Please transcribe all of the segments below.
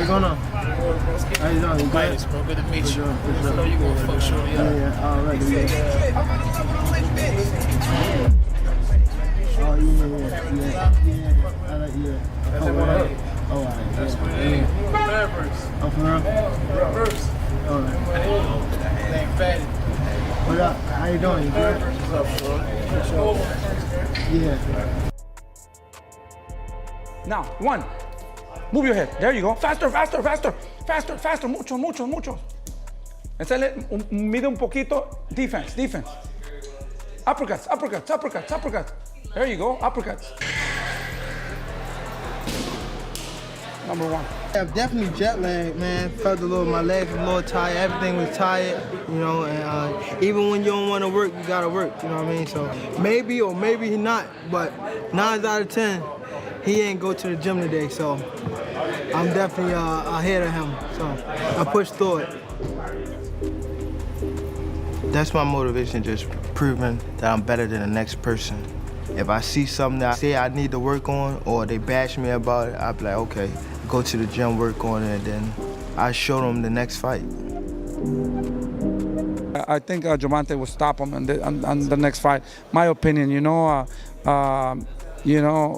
going on? How you doing? You good? Bro, good to meet you. For sure. I know you gonna fuck shorty up. Yeah, alright. Oh, yeah. Alright. That's what it is. Oh, for real? Reverse. Alright. Name Fatty. What up? How you doing? You good? What's up, bro? Yeah. Now, one. Move your head. There you go. Faster, faster, faster. Faster, faster. Mucho, mucho, mucho. Mide un poquito. Defense, defense. Uppercuts, uppercuts, uppercuts, uppercuts. There you go. Uppercuts. Number one. Yeah, definitely jet lag, man. Felt my legs were a little tired. Everything was tired, you know. And even when you don't want to work, you gotta work. You know what I mean? So maybe or maybe not, but 9 out of 10, he ain't go to the gym today. So I'm definitely ahead of him. So I pushed through it. That's my motivation, just proving that I'm better than the next person. If I see something that I say I need to work on or they bash me about it, I'll be like, okay, go to the gym, work on it, and then I show them the next fight. I think Gervonta will stop him on the next fight. My opinion, you know,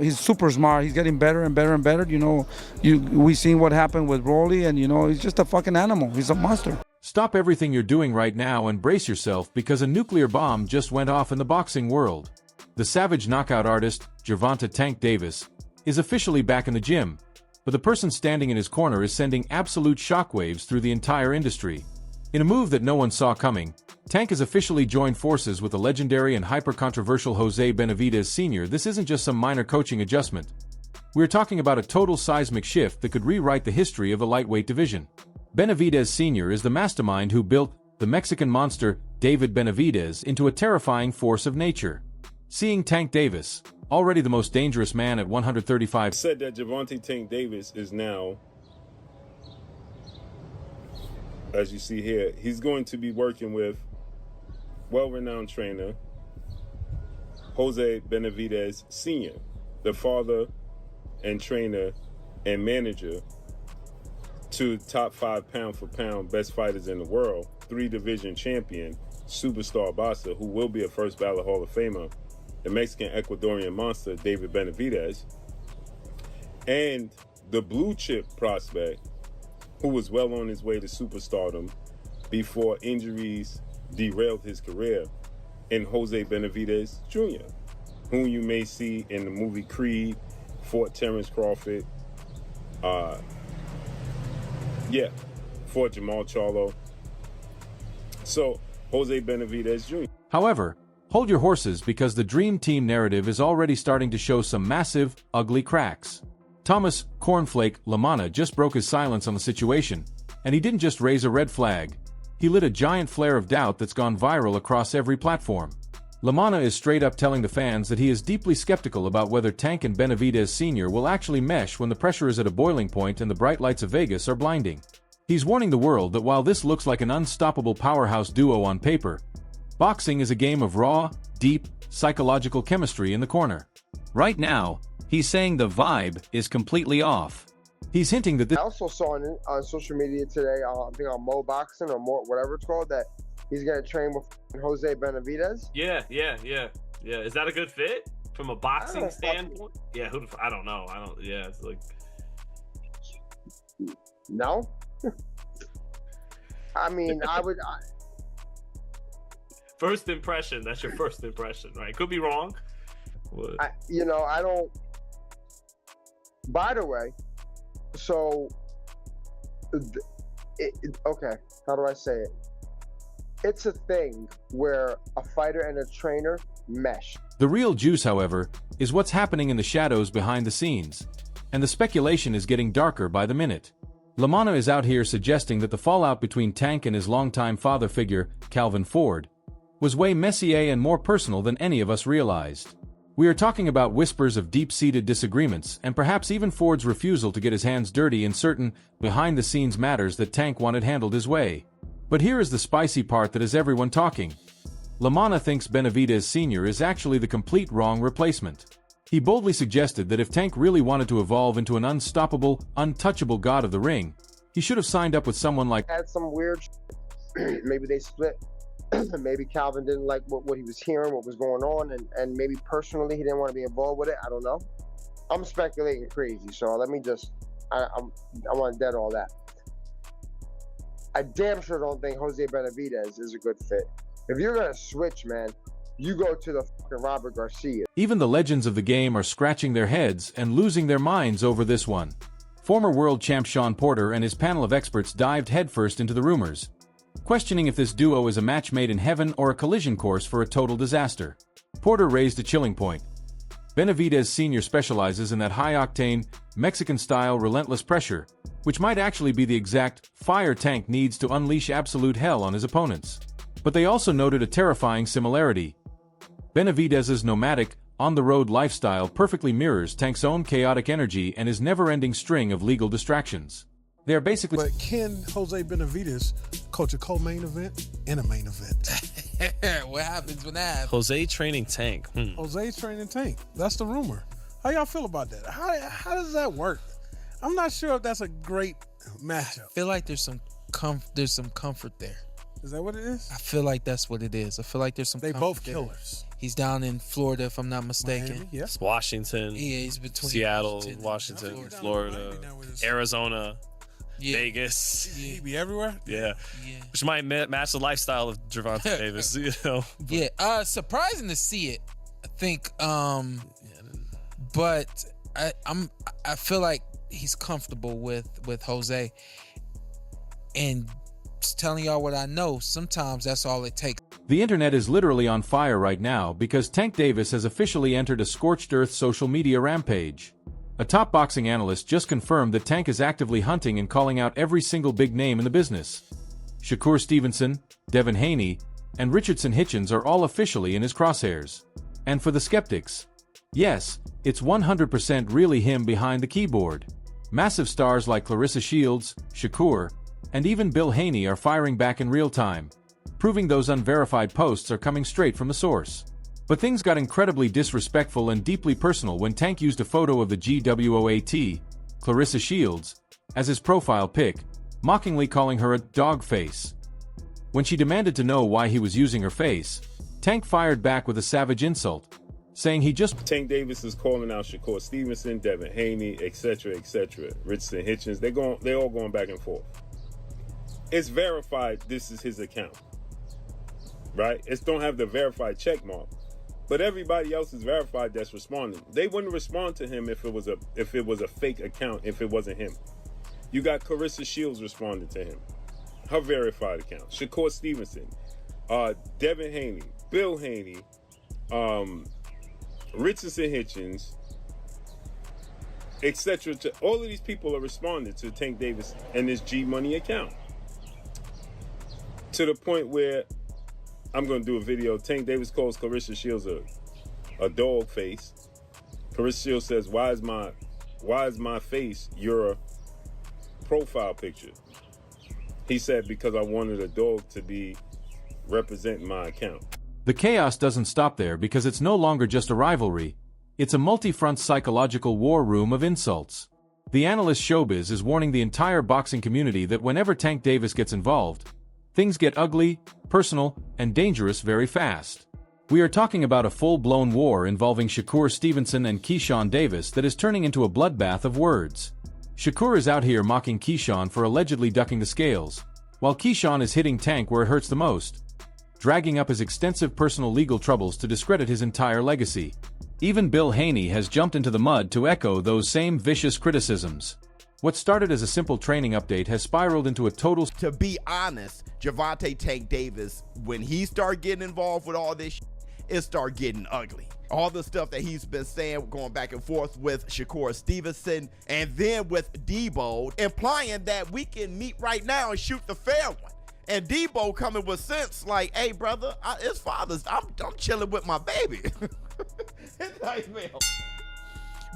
he's super smart. He's getting better and better and better. You know, we seen what happened with Rolly, and you know, he's just a fucking animal. He's a monster. Stop everything you're doing right now and brace yourself because a nuclear bomb just went off in the boxing world. The savage knockout artist, Gervonta "Tank" Davis, is officially back in the gym, but the person standing in his corner is sending absolute shockwaves through the entire industry. In a move that no one saw coming, Tank has officially joined forces with the legendary and hyper-controversial Jose Benavidez Sr. This isn't just some minor coaching adjustment. We're talking about a total seismic shift that could rewrite the history of the lightweight division. Benavidez Sr. is the mastermind who built the Mexican monster David Benavidez into a terrifying force of nature. Seeing Tank Davis, already the most dangerous man at 135, said that Gervonta "Tank" Davis is now, as you see here, he's going to be working with well-renowned trainer Jose Benavidez Sr., the father and trainer and manager to top 5 pound-for-pound best fighters in the world, 3-division champion, superstar boxer who will be a first ballot Hall of Famer, the Mexican Ecuadorian monster David Benavidez, and the blue chip prospect who was well on his way to superstardom before injuries derailed his career, in Jose Benavidez Jr., whom you may see in the movie Creed, fought Terrence Crawford, fought Jamal Charlo. So, Jose Benavidez Jr. However, hold your horses because the Dream Team narrative is already starting to show some massive, ugly cracks. Thomas "Cornflake" LaManna just broke his silence on the situation, and he didn't just raise a red flag. He lit a giant flare of doubt that's gone viral across every platform. LaManna is straight up telling the fans that he is deeply skeptical about whether Tank and Benavidez Sr. will actually mesh when the pressure is at a boiling point and the bright lights of Vegas are blinding. He's warning the world that while this looks like an unstoppable powerhouse duo on paper, boxing is a game of raw, deep, psychological chemistry in the corner. Right now, he's saying the vibe is completely off. He's hinting that I also saw on social media today, I think on Mo Boxing or Mo, whatever it's called, that he's going to train with Jose Benavidez. Yeah. Is that a good fit from a boxing standpoint? Yeah, I don't know. Yeah, it's like... No? I mean, First impression, that's your first impression, right? Could be wrong. I don't... By the way, so... okay, how do I say it? It's a thing where a fighter and a trainer mesh. The real juice, however, is what's happening in the shadows behind the scenes, and the speculation is getting darker by the minute. LaManna is out here suggesting that the fallout between Tank and his longtime father figure, Calvin Ford, was way messier and more personal than any of us realized. We are talking about whispers of deep-seated disagreements and perhaps even Ford's refusal to get his hands dirty in certain behind-the-scenes matters that Tank wanted handled his way. But here is the spicy part that has everyone talking. LaManna thinks Benavidez Sr. is actually the complete wrong replacement. He boldly suggested that if Tank really wanted to evolve into an unstoppable, untouchable god of the ring, he should have signed up with someone like Had some weird maybe they split. Maybe Calvin didn't like what he was hearing, what was going on, and maybe personally he didn't want to be involved with it. I don't know. I'm speculating crazy, so let me just, I want to dead all that. I damn sure don't think Jose Benavidez is a good fit. If you're going to switch, man, you go to the fucking Robert Garcia. Even the legends of the game are scratching their heads and losing their minds over this one. Former world champ Shawn Porter and his panel of experts dived headfirst into the rumors, questioning if this duo is a match made in heaven or a collision course for a total disaster. Porter raised a chilling point. Benavidez Sr. specializes in that high-octane, Mexican-style relentless pressure, which might actually be the exact fire Tank needs to unleash absolute hell on his opponents. But they also noted a terrifying similarity. Benavidez's nomadic, on-the-road lifestyle perfectly mirrors Tank's own chaotic energy and his never-ending string of legal distractions. They are basically... But can Jose Benavidez coach a co-main event and a main event? What happens when that happens? Jose training Tank. Jose's training Tank. That's the rumor. How y'all feel about that? How does that work? I'm not sure if that's a great matchup. I feel like there's some comfort there. Is that what it is? I feel like that's what it is. I feel like there's some. They comfort both there. killers. He's down in Florida, if I'm not mistaken. Miami, yeah. It's Washington, Yeah, he's between Seattle, Washington, Florida, Arizona, Yeah. Vegas. Yeah. He be everywhere. Yeah. Yeah. Which might match the lifestyle of Gervonta Davis, you know. Yeah. Surprising to see it. I think. But I feel like he's comfortable with Jose, and just telling y'all what I know. Sometimes that's all it takes. The internet is literally on fire right now because Tank Davis has officially entered a scorched earth social media rampage. A top boxing analyst just confirmed that Tank is actively hunting and calling out every single big name in the business. Shakur Stevenson, Devin Haney, and Richardson Hitchens are all officially in his crosshairs. And for the skeptics, yes, it's 100% really him behind the keyboard. Massive stars like Clarissa Shields, Shakur, and even Bill Haney are firing back in real time, proving those unverified posts are coming straight from the source. But things got incredibly disrespectful and deeply personal when Tank used a photo of the GWOAT, Clarissa Shields, as his profile pic, mockingly calling her a dog face. When she demanded to know why he was using her face, Tank fired back with a savage insult, saying he just... Tank Davis is calling out Shakur Stevenson, Devin Haney, etc., etc. Richardson Hitchens. They're all going back and forth. It's verified this is his account, right? It don't have the verified check mark, but everybody else is verified that's responding. They wouldn't respond to him if it was a fake account, if it wasn't him. You got Clarissa Shields responding to him, her verified account. Shakur Stevenson, Devin Haney, Bill Haney, Richardson Hitchens, etc. All of these people are responding to Tank Davis and his G Money account. To the point where I'm going to do a video. Tank Davis calls Clarissa Shields a dog face. Clarissa Shields says, why is my face your profile picture? He said, because I wanted a dog to be representing my account. The chaos doesn't stop there because it's no longer just a rivalry. It's a multi-front psychological war room of insults. The analyst Showbiz is warning the entire boxing community that whenever Tank Davis gets involved, things get ugly, personal, and dangerous very fast. We are talking about a full-blown war involving Shakur Stevenson and Keyshawn Davis that is turning into a bloodbath of words. Shakur is out here mocking Keyshawn for allegedly ducking the scales, while Keyshawn is hitting Tank where it hurts the most, dragging up his extensive personal legal troubles to discredit his entire legacy. Even Bill Haney has jumped into the mud to echo those same vicious criticisms. What started as a simple training update has spiraled into a total... To be honest, Gervonta Tank Davis, when he started getting involved with all this, it started getting ugly. All the stuff that he's been saying, going back and forth with Shakur Stevenson, and then with Debo, implying that we can meet right now and shoot the fair one. And Debo coming with sense like, hey, brother, it's father's. I'm chilling with my baby. It's like, man.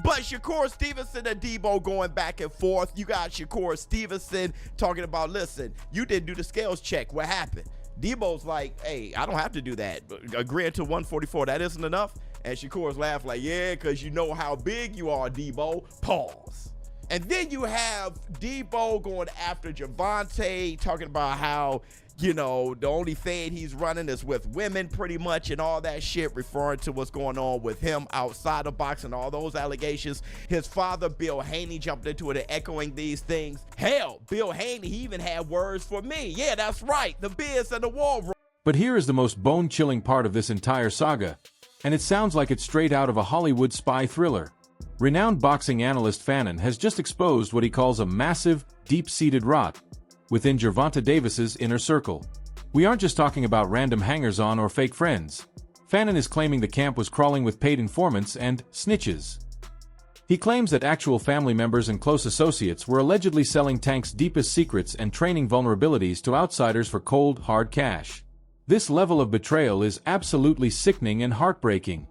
But Shakur Stevenson and Debo going back and forth. You got Shakur Stevenson talking about, listen, you didn't do the scales check. What happened? Debo's like, hey, I don't have to do that. Agreeing to 144, that isn't enough. And Shakur's laugh like, yeah, because you know how big you are, Debo. Pause. And then you have Debo going after Gervonta, talking about how, you know, the only fade he's running is with women pretty much and all that shit, referring to what's going on with him outside of boxing, all those allegations. His father, Bill Haney, jumped into it and echoing these things. Hell, Bill Haney, he even had words for me. Yeah, that's right, the Biz and the War Room. But here is the most bone-chilling part of this entire saga, and it sounds like it's straight out of a Hollywood spy thriller. Renowned boxing analyst Fannin has just exposed what he calls a massive, deep-seated rot within Gervonta Davis's inner circle. We aren't just talking about random hangers-on or fake friends. Fannin is claiming the camp was crawling with paid informants and snitches. He claims that actual family members and close associates were allegedly selling Tank's deepest secrets and training vulnerabilities to outsiders for cold, hard cash. This level of betrayal is absolutely sickening and heartbreaking.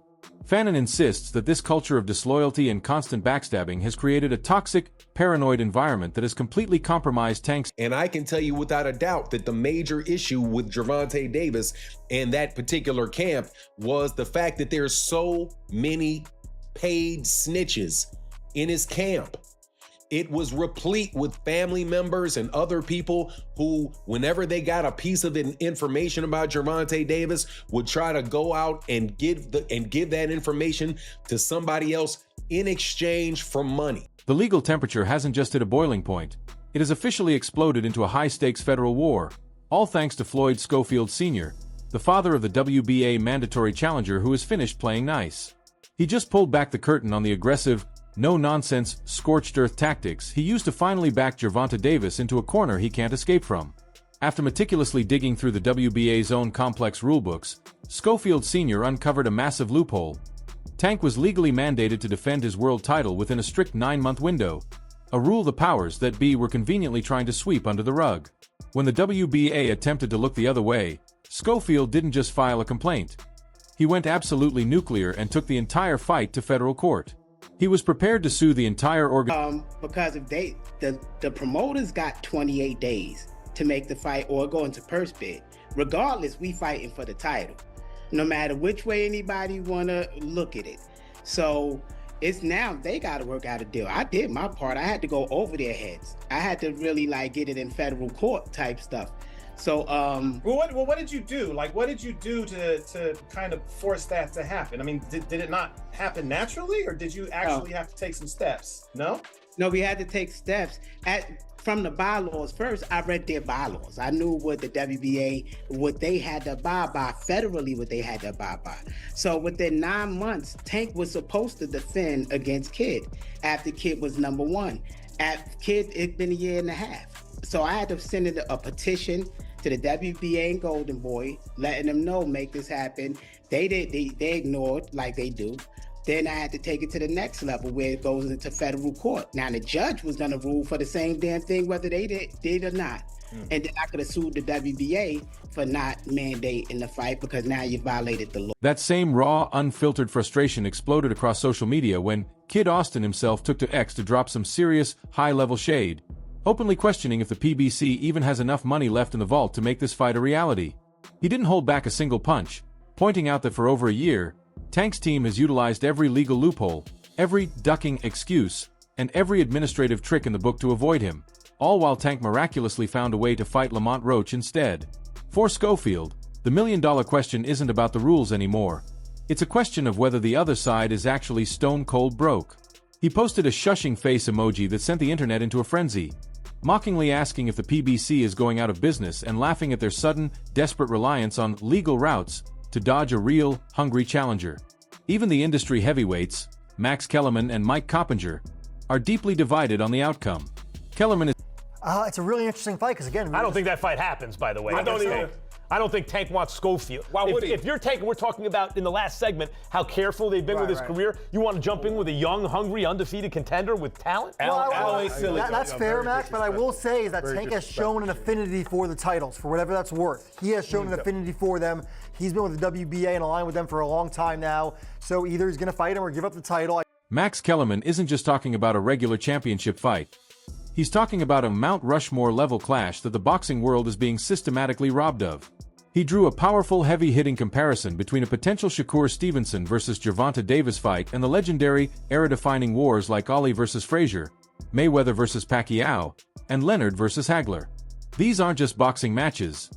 Fannin insists that this culture of disloyalty and constant backstabbing has created a toxic, paranoid environment that has completely compromised Tank's. And I can tell you without a doubt that the major issue with Gervonta Davis and that particular camp was the fact that there's so many paid snitches in his camp. It was replete with family members and other people who, whenever they got a piece of information about Gervonta Davis, would try to go out and give that information to somebody else in exchange for money. The legal temperature hasn't just hit a boiling point. It has officially exploded into a high-stakes federal war, all thanks to Floyd Schofield Sr., the father of the WBA mandatory challenger who has finished playing nice. He just pulled back the curtain on the aggressive, no-nonsense, scorched-earth tactics he used to finally back Gervonta Davis into a corner he can't escape from. After meticulously digging through the WBA's own complex rulebooks, Schofield Sr. uncovered a massive loophole. Tank was legally mandated to defend his world title within a strict 9-month window, a rule the powers that be were conveniently trying to sweep under the rug. When the WBA attempted to look the other way, Schofield didn't just file a complaint. He went absolutely nuclear and took the entire fight to federal court. He was prepared to sue the entire because if the promoters got 28 days to make the fight or go into purse bid. Regardless, we fighting for the title, no matter which way anybody wanna look at it. So it's now they gotta work out a deal. I did my part. I had to go over their heads. I had to really get it in federal court type stuff. So what did you do? What did you do to kind of force that to happen? I mean, did it not happen naturally, or did you actually have to take some steps? No, we had to take steps from the bylaws. First, I read their bylaws. I knew what the WBA, what they had to abide by federally, what they had to abide by. So within 9 months, Tank was supposed to defend against Kid after Kid was #1. At Kid, it'd been a year and a half. So I had to send a petition to the WBA and Golden Boy, letting them know, make this happen. They ignored like they do. Then I had to take it to the next level where it goes into federal court. Now the judge was gonna rule for the same damn thing, whether they did or not. And then I could have sued the WBA for not mandating the fight because now you violated the law. That same raw, unfiltered frustration exploded across social media when Kid Austin himself took to X to drop some serious, high-level shade, openly questioning if the PBC even has enough money left in the vault to make this fight a reality. He didn't hold back a single punch, pointing out that for over a year, Tank's team has utilized every legal loophole, every ducking excuse, and every administrative trick in the book to avoid him, all while Tank miraculously found a way to fight Lamont Roach instead. For Schofield, the million-dollar question isn't about the rules anymore. It's a question of whether the other side is actually stone-cold broke. He posted a shushing face emoji that sent the internet into a frenzy, mockingly asking if the PBC is going out of business and laughing at their sudden, desperate reliance on legal routes to dodge a real, hungry challenger. Even the industry heavyweights, Max Kellerman and Mike Coppinger, are deeply divided on the outcome. Kellerman is... It's a really interesting fight because, again... I don't think that fight happens, by the way. I don't think Tank wants Schofield. Why would he? If you're Tank, we're talking about in the last segment how careful they've been with his career. You want to jump in with a young, hungry, undefeated contender with talent? That's fair, Max, but I will say is that Tank has shown an affinity for the titles, for whatever that's worth. He has shown an affinity for them. He's been with the WBA and aligned with them for a long time now. So either he's going to fight him or give up the title. Max Kellerman isn't just talking about a regular championship fight. He's talking about a Mount Rushmore-level clash that the boxing world is being systematically robbed of. He drew a powerful heavy-hitting comparison between a potential Shakur Stevenson versus Gervonta Davis fight and the legendary, era-defining wars like Ali versus Frazier, Mayweather versus Pacquiao, and Leonard versus Hagler. These aren't just boxing matches.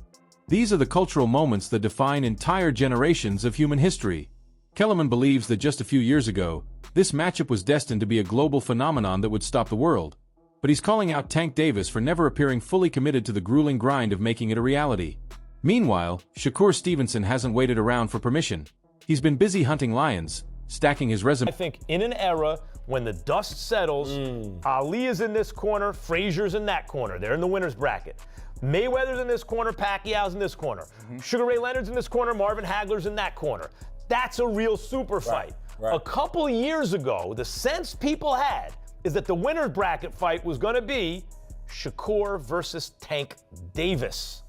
These are the cultural moments that define entire generations of human history. Kellerman believes that just a few years ago, this matchup was destined to be a global phenomenon that would stop the world. But he's calling out Tank Davis for never appearing fully committed to the grueling grind of making it a reality. Meanwhile, Shakur Stevenson hasn't waited around for permission. He's been busy hunting lions, stacking his resume. I think in an era when the dust settles, Ali is in this corner, Frazier's in that corner. They're in the winner's bracket. Mayweather's in this corner, Pacquiao's in this corner. Sugar Ray Leonard's in this corner, Marvin Hagler's in that corner. That's a real super fight. A couple years ago, the sense people had is that the winner's bracket fight was going to be Shakur versus Tank Davis.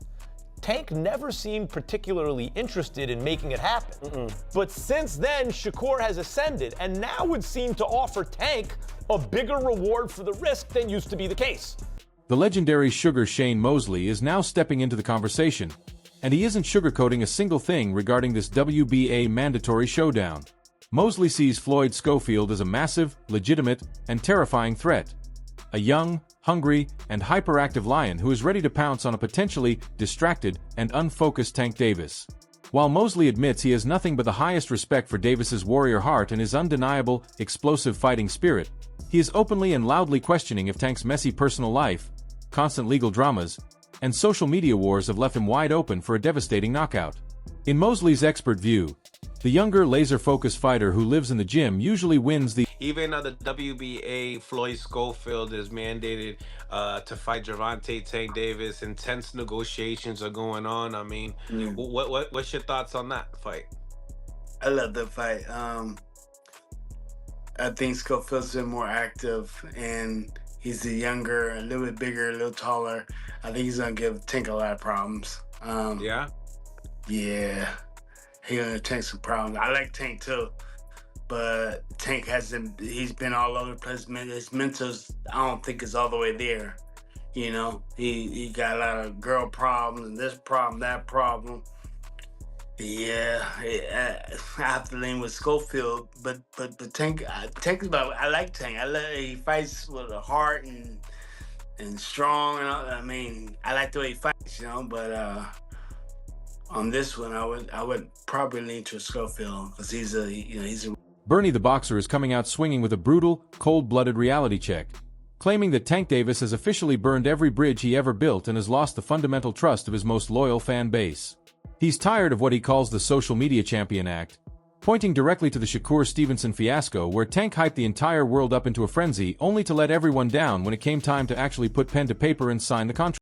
Tank never seemed particularly interested in making it happen. But since then, Shakur has ascended and now would seem to offer Tank a bigger reward for the risk than used to be the case. The legendary Sugar Shane Mosley is now stepping into the conversation, and he isn't sugarcoating a single thing regarding this WBA mandatory showdown. Mosley sees Floyd Schofield as a massive, legitimate, and terrifying threat. A young, hungry, and hyperactive lion who is ready to pounce on a potentially distracted and unfocused Tank Davis. While Mosley admits he has nothing but the highest respect for Davis's warrior heart and his undeniable, explosive fighting spirit, he is openly and loudly questioning if Tank's messy personal life, constant legal dramas, and social media wars have left him wide open for a devastating knockout. In Mosley's expert view, the younger, laser-focused fighter who lives in the gym usually wins the... Even the WBA, Floyd Schofield is mandated to fight Gervonta Tank Davis. Intense negotiations are going on. I mean, what's your thoughts on that fight? I love that fight. I think Schofield's been more active, and he's a younger, a little bit bigger, a little taller. I think he's gonna give Tank a lot of problems. Yeah? Yeah. He's gonna take some problems. I like Tank too, but Tank he's been all over the place. His mentals, I don't think is all the way there. You know, he got a lot of girl problems and this problem, that problem. Yeah, I have to lean with Schofield, but Tank is about. I like Tank. He fights with a heart and strong. And I mean, I like the way he fights, you know. But on this one, I would probably lean to Schofield because he's a. Bernie the Boxer is coming out swinging with a brutal, cold-blooded reality check, claiming that Tank Davis has officially burned every bridge he ever built and has lost the fundamental trust of his most loyal fan base. He's tired of what he calls the social media champion act, pointing directly to the Shakur Stevenson fiasco where Tank hyped the entire world up into a frenzy only to let everyone down when it came time to actually put pen to paper and sign the contract.